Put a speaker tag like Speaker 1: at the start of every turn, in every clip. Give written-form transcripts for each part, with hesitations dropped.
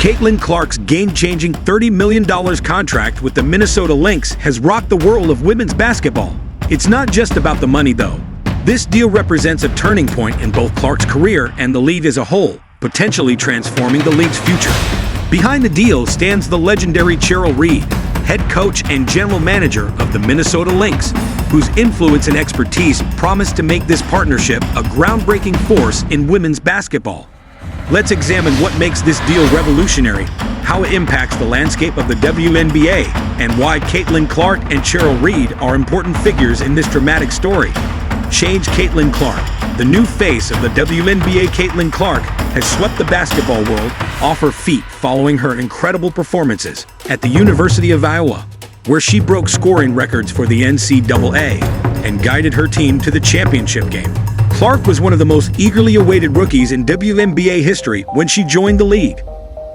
Speaker 1: Caitlin Clark's game-changing $30 million contract with the Minnesota Lynx has rocked the world of women's basketball. It's not just about the money, though. This deal represents a turning point in both Clark's career and the league as a whole, potentially transforming the league's future. Behind the deal stands the legendary Cheryl Reeve, head coach and general manager of the Minnesota Lynx, whose influence and expertise promise to make this partnership a groundbreaking force in women's basketball. Let's examine what makes this deal revolutionary, how it impacts the landscape of the WNBA, and why Caitlin Clark and Cheryl Reeve are important figures in this dramatic story. Change Caitlin Clark. The new face of the WNBA, Caitlin Clark, has swept the basketball world off her feet following her incredible performances at the University of Iowa, where she broke scoring records for the NCAA and guided her team to the championship game. Clark was one of the most eagerly awaited rookies in WNBA history when she joined the league.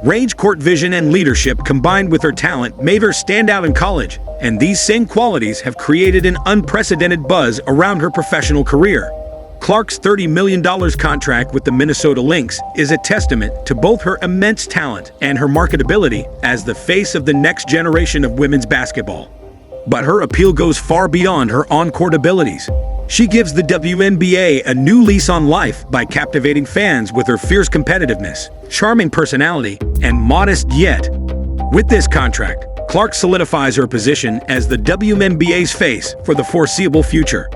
Speaker 1: Range, court vision, and leadership combined with her talent made her stand out in college, and these same qualities have created an unprecedented buzz around her professional career. Clark's $30 million contract with the Minnesota Lynx is a testament to both her immense talent and her marketability as the face of the next generation of women's basketball. But her appeal goes far beyond her on-court abilities. She gives the WNBA a new lease on life by captivating fans with her fierce competitiveness, charming personality, and modest yet. With this contract, Clark solidifies her position as the WNBA's face for the foreseeable future.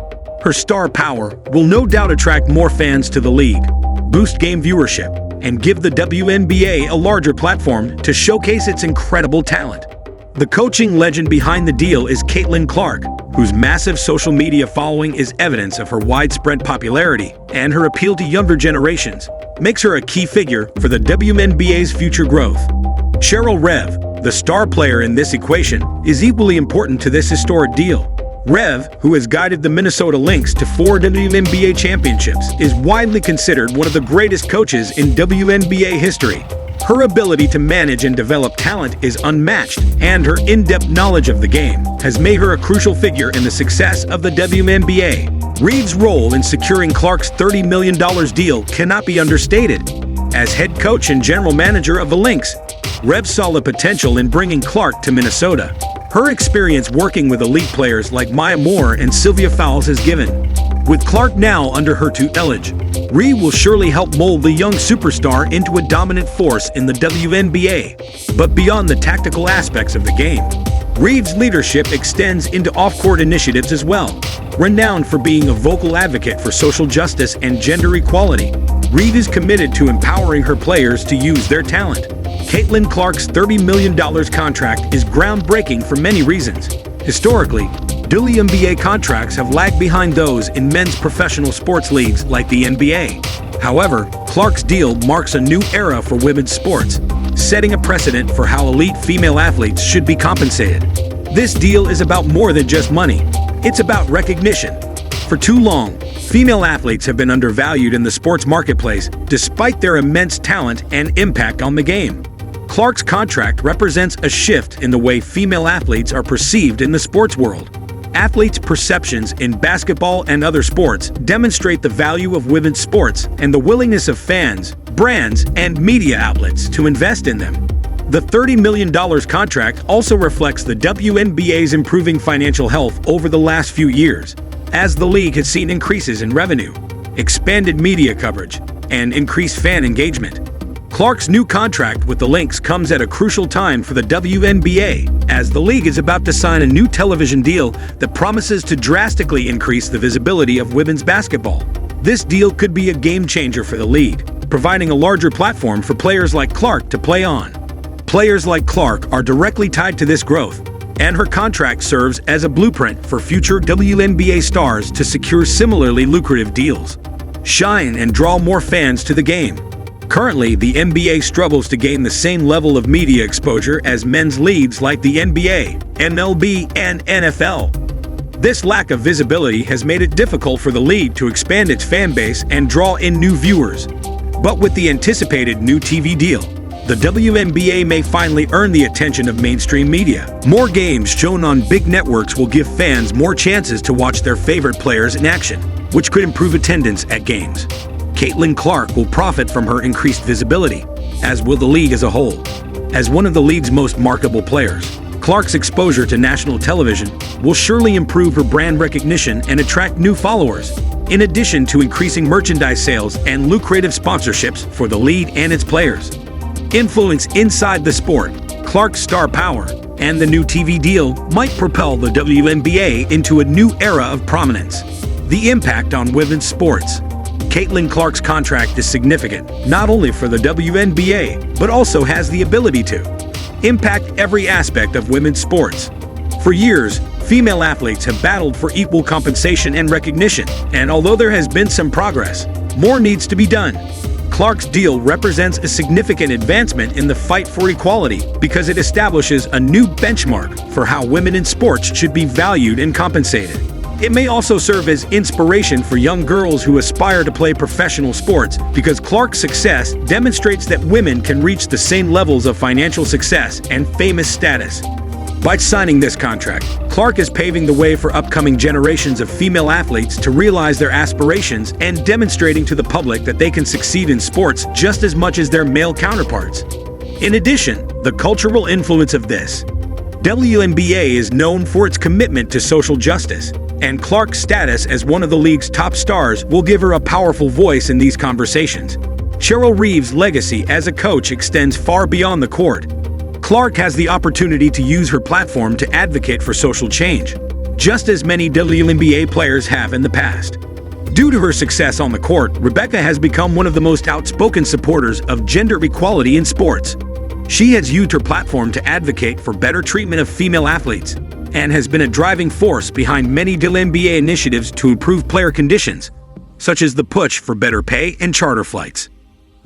Speaker 1: Her star power will no doubt attract more fans to the league, boost game viewership, and give the WNBA a larger platform to showcase its incredible talent. The coaching legend behind the deal is Caitlin Clark, whose massive social media following is evidence of her widespread popularity, and her appeal to younger generations makes her a key figure for the WNBA's future growth. Cheryl Reeve, the star player in this equation, is equally important to this historic deal. Reeve, who has guided the Minnesota Lynx to 4 WNBA championships, is widely considered one of the greatest coaches in WNBA history. Her ability to manage and develop talent is unmatched, and her in-depth knowledge of the game has made her a crucial figure in the success of the WNBA. Reeve's role in securing Clark's $30 million deal cannot be understated. As head coach and general manager of the Lynx, Reeve saw the potential in bringing Clark to Minnesota. Her experience working with elite players like Maya Moore and Sylvia Fowles has given. With Clark now under her tutelage, Reeve will surely help mold the young superstar into a dominant force in the WNBA. But beyond the tactical aspects of the game, Reeve's leadership extends into off-court initiatives as well. Renowned for being a vocal advocate for social justice and gender equality, Reeve is committed to empowering her players to use their talent. Caitlin Clark's $30 million contract is groundbreaking for many reasons. Historically, WNBA contracts have lagged behind those in men's professional sports leagues like the NBA. However, Clark's deal marks a new era for women's sports, setting a precedent for how elite female athletes should be compensated. This deal is about more than just money. It's about recognition. For too long, female athletes have been undervalued in the sports marketplace despite their immense talent and impact on the game. Clark's contract represents a shift in the way female athletes are perceived in the sports world. Athletes' perceptions in basketball and other sports demonstrate the value of women's sports and the willingness of fans, brands, and media outlets to invest in them. The $30 million contract also reflects the WNBA's improving financial health over the last few years, as the league has seen increases in revenue, expanded media coverage, and increased fan engagement. Clark's new contract with the Lynx comes at a crucial time for the WNBA, as the league is about to sign a new television deal that promises to drastically increase the visibility of women's basketball. This deal could be a game changer for the league, providing a larger platform for players like Clark to play on. Players like Clark are directly tied to this growth, and her contract serves as a blueprint for future WNBA stars to secure similarly lucrative deals, shine, and draw more fans to the game. Currently, the NBA struggles to gain the same level of media exposure as men's leagues like the NBA, MLB, and NFL. This lack of visibility has made it difficult for the league to expand its fan base and draw in new viewers. But with the anticipated new TV deal, the WNBA may finally earn the attention of mainstream media. More games shown on big networks will give fans more chances to watch their favorite players in action, which could improve attendance at games. Caitlin Clark will profit from her increased visibility, as will the league as a whole. As one of the league's most marketable players, Clark's exposure to national television will surely improve her brand recognition and attract new followers, in addition to increasing merchandise sales and lucrative sponsorships for the league and its players. Influence inside the sport, Clark's star power, and the new TV deal might propel the WNBA into a new era of prominence. The impact on women's sports. Caitlin Clark's contract is significant, not only for the WNBA, but also has the ability to impact every aspect of women's sports. For years, female athletes have battled for equal compensation and recognition, and although there has been some progress, more needs to be done. Clark's deal represents a significant advancement in the fight for equality because it establishes a new benchmark for how women in sports should be valued and compensated. It may also serve as inspiration for young girls who aspire to play professional sports because Clark's success demonstrates that women can reach the same levels of financial success and famous status. By signing this contract, Clark is paving the way for upcoming generations of female athletes to realize their aspirations and demonstrating to the public that they can succeed in sports just as much as their male counterparts. In addition, the cultural influence of this WNBA is known for its commitment to social justice, and Clark's status as one of the league's top stars will give her a powerful voice in these conversations. Cheryl Reeve's legacy as a coach extends far beyond the court. Clark has the opportunity to use her platform to advocate for social change, just as many WNBA players have in the past. Due to her success on the court, Rebecca has become one of the most outspoken supporters of gender equality in sports. She has used her platform to advocate for better treatment of female athletes and has been a driving force behind many WNBA initiatives to improve player conditions, such as the push for better pay and charter flights.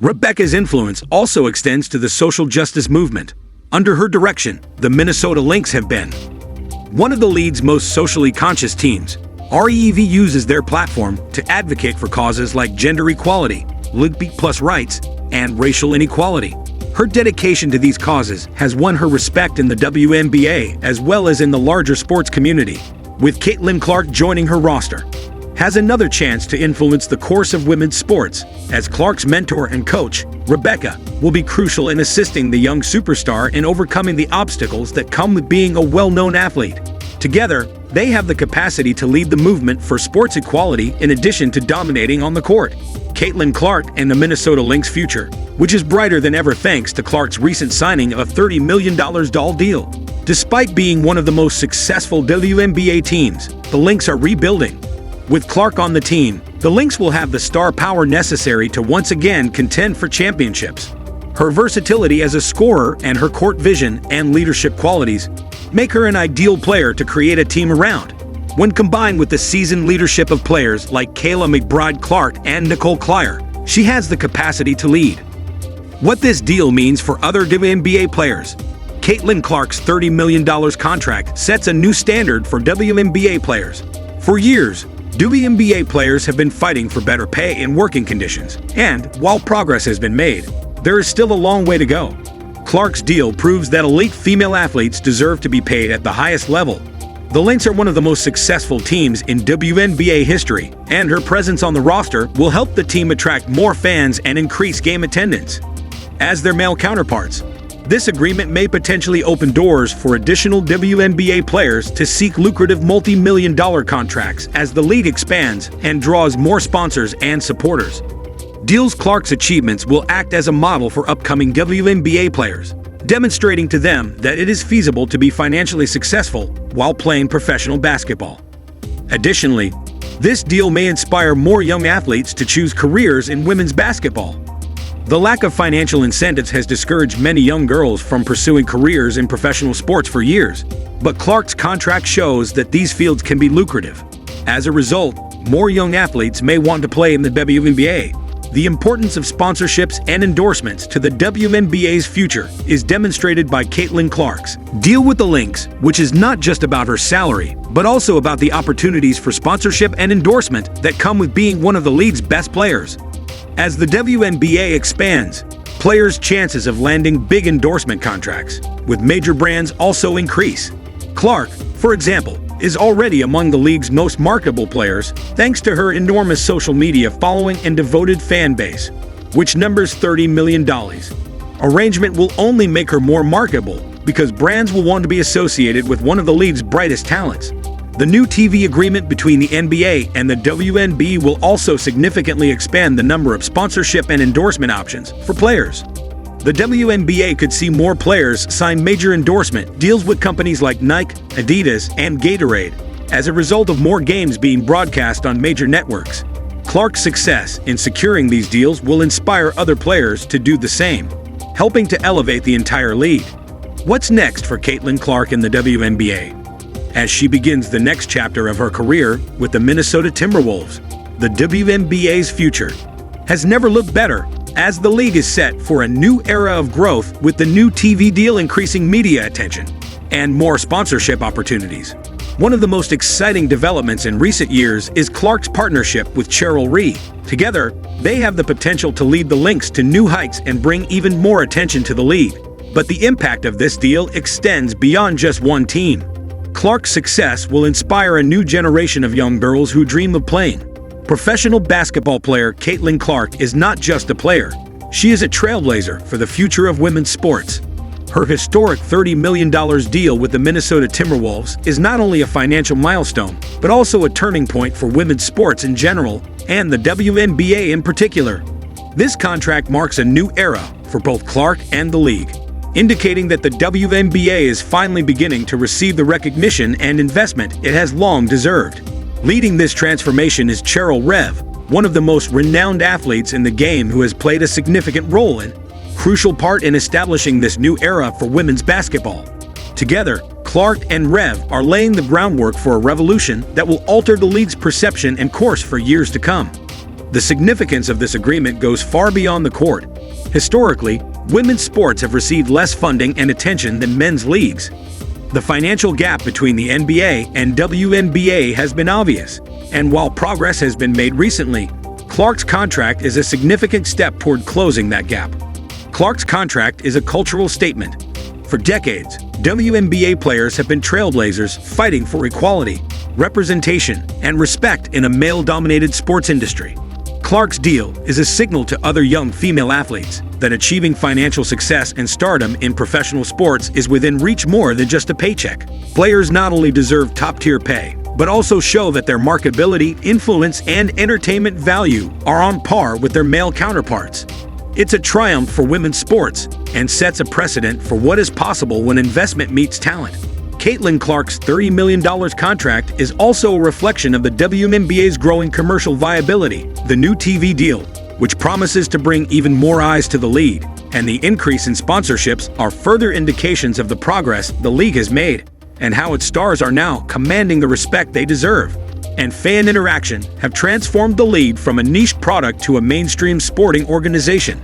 Speaker 1: Rebecca's influence also extends to the social justice movement. Under her direction, the Minnesota Lynx have been one of the league's most socially conscious teams. REEV uses their platform to advocate for causes like gender equality, LGBTQ+ rights, and racial inequality. Her dedication to these causes has won her respect in the WNBA as well as in the larger sports community. With Caitlin Clark joining her roster, has another chance to influence the course of women's sports. As Clark's mentor and coach, Rebecca will be crucial in assisting the young superstar in overcoming the obstacles that come with being a well-known athlete. Together, they have the capacity to lead the movement for sports equality in addition to dominating on the court. Caitlin Clark and the Minnesota Lynx future, which is brighter than ever thanks to Clark's recent signing of a $30 million doll deal. Despite being one of the most successful WNBA teams, the Lynx are rebuilding. With Clark on the team, the Lynx will have the star power necessary to once again contend for championships. Her versatility as a scorer and her court vision and leadership qualities make her an ideal player to create a team around. When combined with the seasoned leadership of players like Kayla McBride Clark and Nicole Clier, she has the capacity to lead. What this deal means for other WNBA players. Caitlin Clark's $30 million contract sets a new standard for WNBA players. For years, WNBA players have been fighting for better pay and working conditions, and while progress has been made, there is still a long way to go. Clark's deal proves that elite female athletes deserve to be paid at the highest level. The Lynx are one of the most successful teams in WNBA history, and her presence on the roster will help the team attract more fans and increase game attendance. As their male counterparts, this agreement may potentially open doors for additional WNBA players to seek lucrative multi-million-dollar contracts as the league expands and draws more sponsors and supporters. Clark's achievements will act as a model for upcoming WNBA players, demonstrating to them that it is feasible to be financially successful while playing professional basketball. Additionally, this deal may inspire more young athletes to choose careers in women's basketball. The lack of financial incentives has discouraged many young girls from pursuing careers in professional sports for years, but Clark's contract shows that these fields can be lucrative. As a result, more young athletes may want to play in the WNBA. The importance of sponsorships and endorsements to the WNBA's future is demonstrated by Caitlin Clark's deal with the Lynx, which is not just about her salary, but also about the opportunities for sponsorship and endorsement that come with being one of the league's best players. As the WNBA expands, players' chances of landing big endorsement contracts with major brands also increase. Clark, for example, is already among the league's most marketable players thanks to her enormous social media following and devoted fan base, which numbers $30 million. arrangement will only make her more marketable because brands will want to be associated with one of the league's brightest talents. The new TV agreement between the NBA and the WNBA will also significantly expand the number of sponsorship and endorsement options for players. The WNBA could see more players sign major endorsement deals with companies like Nike, Adidas, and Gatorade as a result of more games being broadcast on major networks. Clark's success in securing these deals will inspire other players to do the same, helping to elevate the entire league. What's next for Caitlin Clark in the WNBA? As she begins the next chapter of her career with the Minnesota Timberwolves, the WNBA's future has never looked better, as the league is set for a new era of growth with the new TV deal increasing media attention and more sponsorship opportunities. One of the most exciting developments in recent years is Clark's partnership with Cheryl Reeve. Together, they have the potential to lead the Lynx to new heights and bring even more attention to the league. But the impact of this deal extends beyond just one team. Clark's success will inspire a new generation of young girls who dream of playing. Professional basketball player Caitlin Clark is not just a player. She is a trailblazer for the future of women's sports. Her historic $30 million deal with the Minnesota Timberwolves is not only a financial milestone, but also a turning point for women's sports in general and the WNBA in particular. This contract marks a new era for both Clark and the league, indicating that the WNBA is finally beginning to receive the recognition and investment it has long deserved. Leading this transformation is Cheryl Reeve, one of the most renowned athletes in the game who has played a significant role and crucial part in establishing this new era for women's basketball. Together, Clark and Reeve are laying the groundwork for a revolution that will alter the league's perception and course for years to come. The significance of this agreement goes far beyond the court. Historically, women's sports have received less funding and attention than men's leagues. The financial gap between the NBA and WNBA has been obvious, and while progress has been made recently, Clark's contract is a significant step toward closing that gap. Clark's contract is a cultural statement. For decades, WNBA players have been trailblazers fighting for equality, representation, and respect in a male-dominated sports industry. Clark's deal is a signal to other young female athletes that achieving financial success and stardom in professional sports is within reach more than just a paycheck. Players not only deserve top-tier pay, but also show that their marketability, influence, and entertainment value are on par with their male counterparts. It's a triumph for women's sports and sets a precedent for what is possible when investment meets talent. Caitlin Clark's $30 million contract is also a reflection of the WNBA's growing commercial viability. The new TV deal, which promises to bring even more eyes to the league, and the increase in sponsorships are further indications of the progress the league has made and how its stars are now commanding the respect they deserve. And fan interaction have transformed the league from a niche product to a mainstream sporting organization.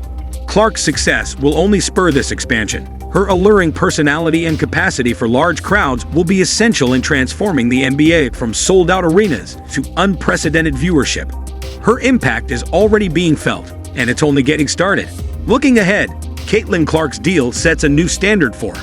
Speaker 1: Clark's success will only spur this expansion. Her alluring personality and capacity for large crowds will be essential in transforming the NBA from sold-out arenas to unprecedented viewership. Her impact is already being felt, and it's only getting started. Looking ahead, Caitlin Clark's deal sets a new standard for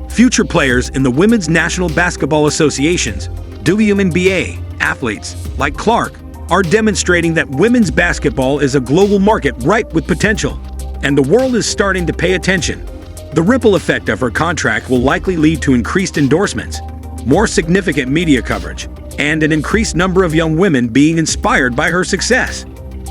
Speaker 1: future players in the Women's National Basketball Association's WNBA. Athletes like Clark are demonstrating that women's basketball is a global market ripe with potential, and the world is starting to pay attention. The ripple effect of her contract will likely lead to increased endorsements, more significant media coverage, and an increased number of young women being inspired by her success.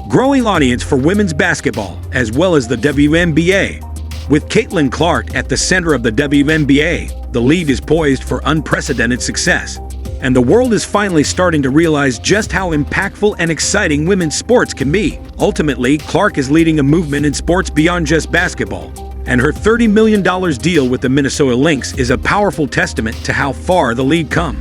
Speaker 1: Growing audience for women's basketball as well as the WNBA. With Caitlin Clark at the center of the WNBA, the league is poised for unprecedented success, and the world is finally starting to realize just how impactful and exciting women's sports can be. Ultimately, Clark is leading a movement in sports beyond just basketball, and her $30 million deal with the Minnesota Lynx is a powerful testament to how far the league come.